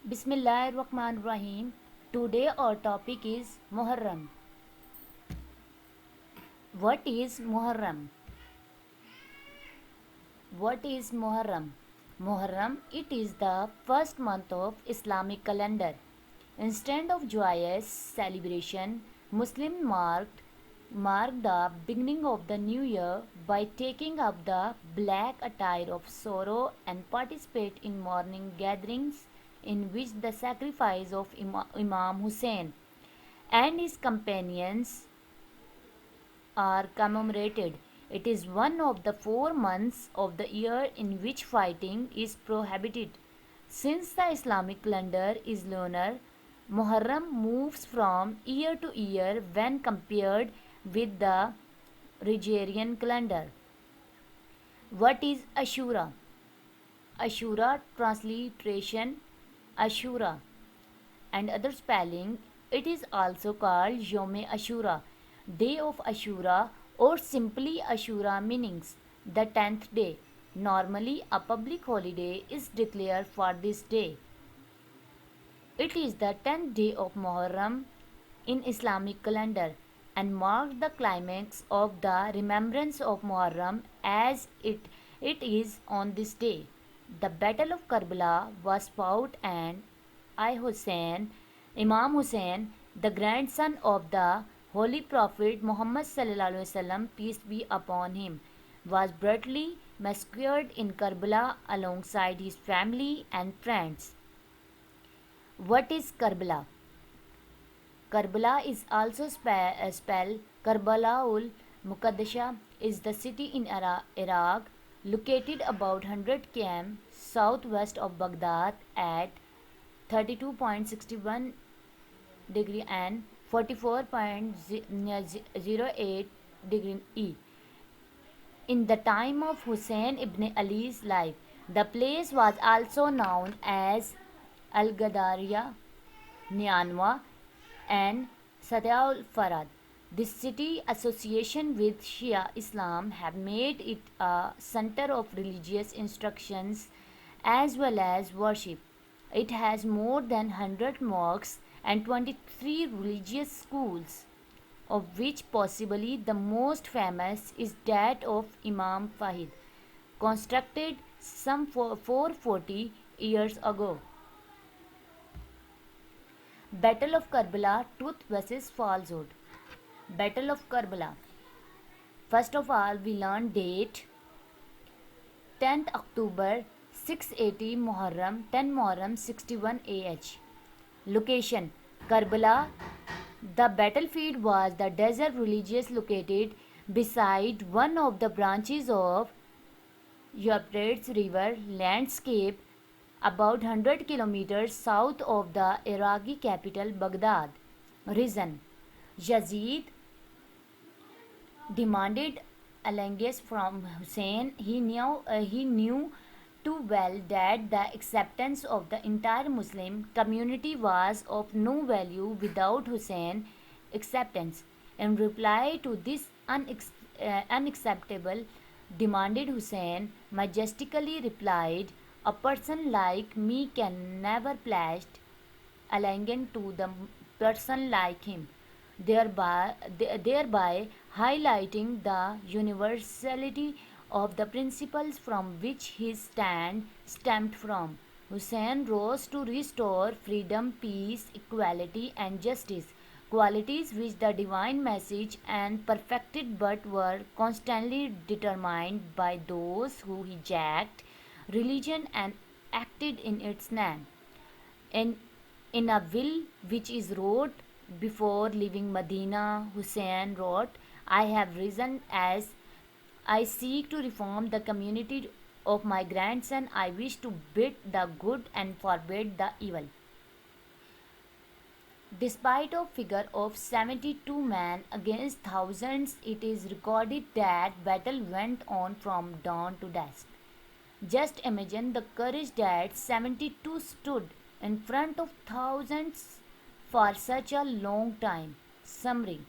Bismillahirrahmanirrahim. Today our topic is Muharram. What is Muharram? What is Muharram? Muharram, it is the first month of Islamic calendar. Instead of joyous celebration, Muslims marked the beginning of the new year by taking up the black attire of sorrow and participate in mourning gatherings in which the sacrifice of Imam Hussein and his companions are commemorated. It is one of the 4 months of the year in which fighting is prohibited. Since the Islamic calendar is lunar, Muharram moves from year to year when compared with the Gregorian calendar. What is Ashura? Ashura transliteration Ashura and other spelling. It is also called Yom Ashura, Day of Ashura, or simply Ashura, meanings the 10th day. Normally, a public holiday is declared for this day. It is the 10th day of Muharram in Islamic calendar and marks the climax of the remembrance of Muharram as it is on this day. The Battle of Karbala was fought and Imam Hussein, the grandson of the Holy Prophet Muhammad sallallahu alaihi wasallam, peace be upon him, was brutally massacred in Karbala alongside his family and friends. What is Karbala? Karbala is also spelled Karbalaul Muqaddasah, is the city in Iraq located about 100 km southwest of Baghdad at 32.61 degree and 44.08 degree E. In the time of Hussein ibn Ali's life, the place was also known as Al-Gadariya, Nianwa, and Sadia Farad. This city association with Shia Islam have made it a center of religious instructions as well as worship. It has more than 100 mosques and 23 religious schools, of which possibly the most famous is that of Imam Fahid, constructed some 440 years ago. Battle of Karbala, truth versus falsehood. Battle of Karbala. First of all, we learn date 10th October 680 Muharram 10 Muharram 61 AH. Location Karbala. The battlefield was the desert religious located beside one of the branches of Euphrates River landscape about 100 kilometers south of the Iraqi capital Baghdad. Reason Yazid demanded alliance from Hussein. He knew too well that the acceptance of the entire Muslim community was of no value without Hussein acceptance. In reply to this unacceptable demanded, Hussein majestically replied, "A person like me can never pledge allegiance to the person like him," thereby highlighting the universality of the principles from which his stand stemmed from. Hussein rose to restore freedom, peace, equality, and justice, qualities which the divine message and perfected but were constantly determined by those who hijacked religion and acted in its name. In, in a will which is wrote before leaving Medina, Hussein wrote, "I have risen as I seek to reform the community of my grandson. I wish to bid the good and forbid the evil." Despite a figure of 72 men against thousands, it is recorded that battle went on from dawn to dusk. Just imagine the courage that 72 stood in front of thousands for such a long time. Summary.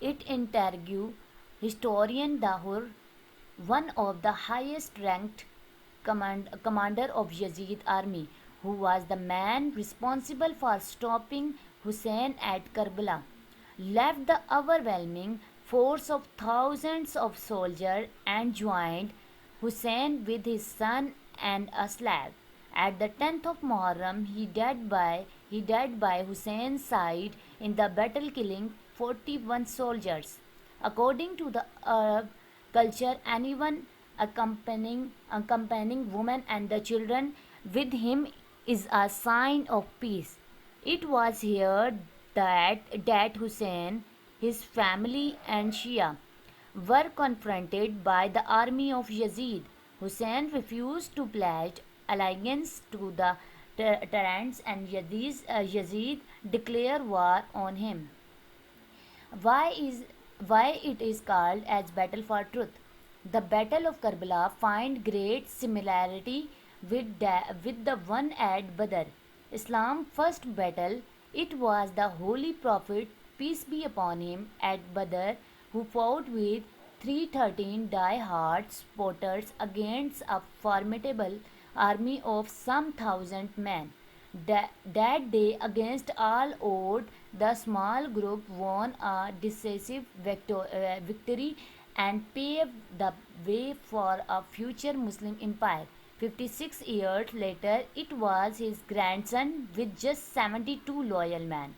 It interview historian Dahur, one of the highest ranked commander of Yazid army, who was the man responsible for stopping Hussein at Karbala, left the overwhelming force of thousands of soldiers and joined Hussein with his son and a slave. At the 10th of Muharram, he died by Hussein's side in the battle, killing 41 soldiers. According to the Arab culture, anyone accompanying women and the children with him is a sign of peace. It was here that Hussein, his family, and Shia were confronted by the army of Yazid. Hussein refused to pledge allegiance to the tyrants, and Yazid declared war on him. Why is why it is called as Battle for Truth? The Battle of Karbala find great similarity with the one at Badr, Islam's first battle. It was the Holy Prophet, peace be upon him, at Badr who fought with 313 die-hard supporters against a formidable army of some thousand men. That day, against all odds, the small group won a decisive victory and paved the way for a future Muslim empire. 56 years later, it was his grandson, with just 72 loyal men,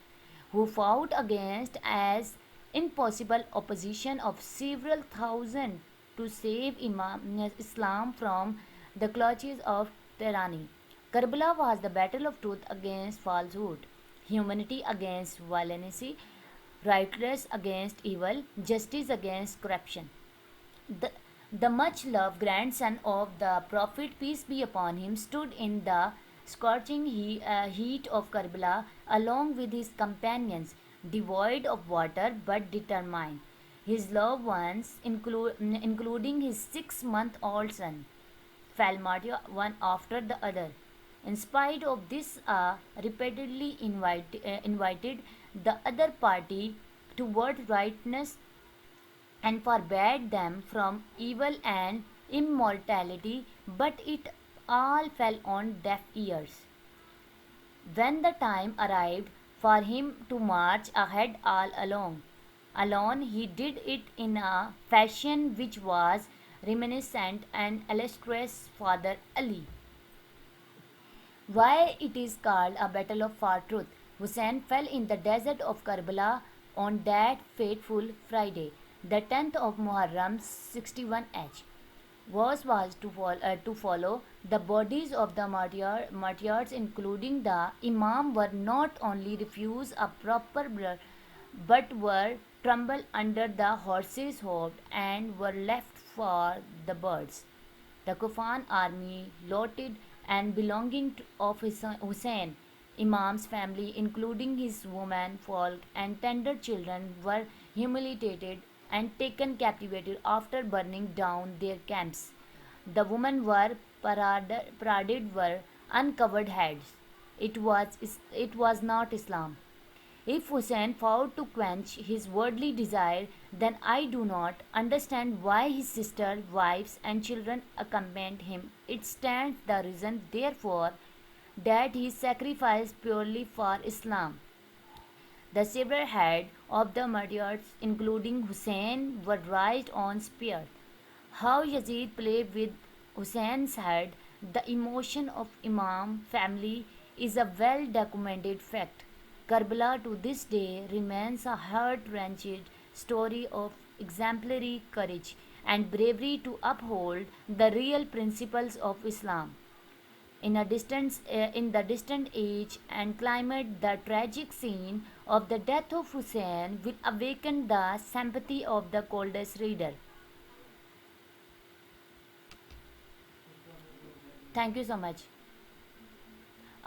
who fought against as impossible opposition of several thousand to save Islam from the clutches of tyranny. Karbala was the battle of truth against falsehood, humanity against violence, righteousness against evil, justice against corruption. The, the much loved grandson of the Prophet, peace be upon him, stood in the scorching heat of Karbala along with his companions, devoid of water but determined. His loved ones, including his 6-month-old son, fell martyr one after the other. In spite of this, repeatedly invited the other party toward rightness and forbade them from evil and immortality, but it all fell on deaf ears. When the time arrived for him to march ahead all alone, he did it in a fashion which was reminiscent and illustrious Father Ali. Why it is called a battle of for truth? Hussein fell in the desert of Karbala on that fateful Friday, the 10th of Muharram 61H. Was to follow. The bodies of the martyrs, including the Imam, were not only refused a proper burial, but were trampled under the horses' hoofs and were left for the birds. The Kufan army, looted and belonging to of Hussein, Imam's family, including his women, folk, and tender children, were humiliated and taken captivated after burning down their camps. The women were paraded were uncovered heads. It was not Islam. If Hussein fought to quench his worldly desire, then I do not understand why his sister, wives, and children accompanied him. It stands the reason, therefore, that he sacrificed purely for Islam. The several heads of the martyrs, including Hussein, were raised on spears. How Yazid played with Hussein's head, the emotion of Imam family, is a well documented fact. Karbala to this day remains a heart-wrenching story of exemplary courage and bravery to uphold the real principles of Islam. In the distant age and climate, the tragic scene of the death of Hussein will awaken the sympathy of the coldest reader. Thank you so much.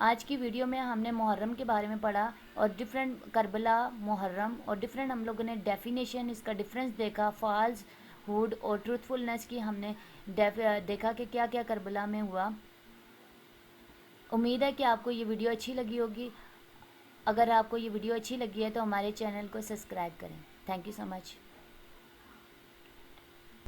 आज की video में हमने मुहर्रम के बारे में पढ़ा और different Karbala Muharram और डिफरेंट हम लोगों ने डेफिनेशन, इसका डिफरेंस देखा, फॉल्स हुड और ट्रूथफुलनेस की हमने देखा कि क्या क्या करबला में हुआ। उम्मीद है कि आपको ये वीडियो अच्छी लगी होगी। अगर आपको ये वीडियो अच्छी लगी है तो हमारे चैनल को सब्सक्राइब करें। Thank you so much.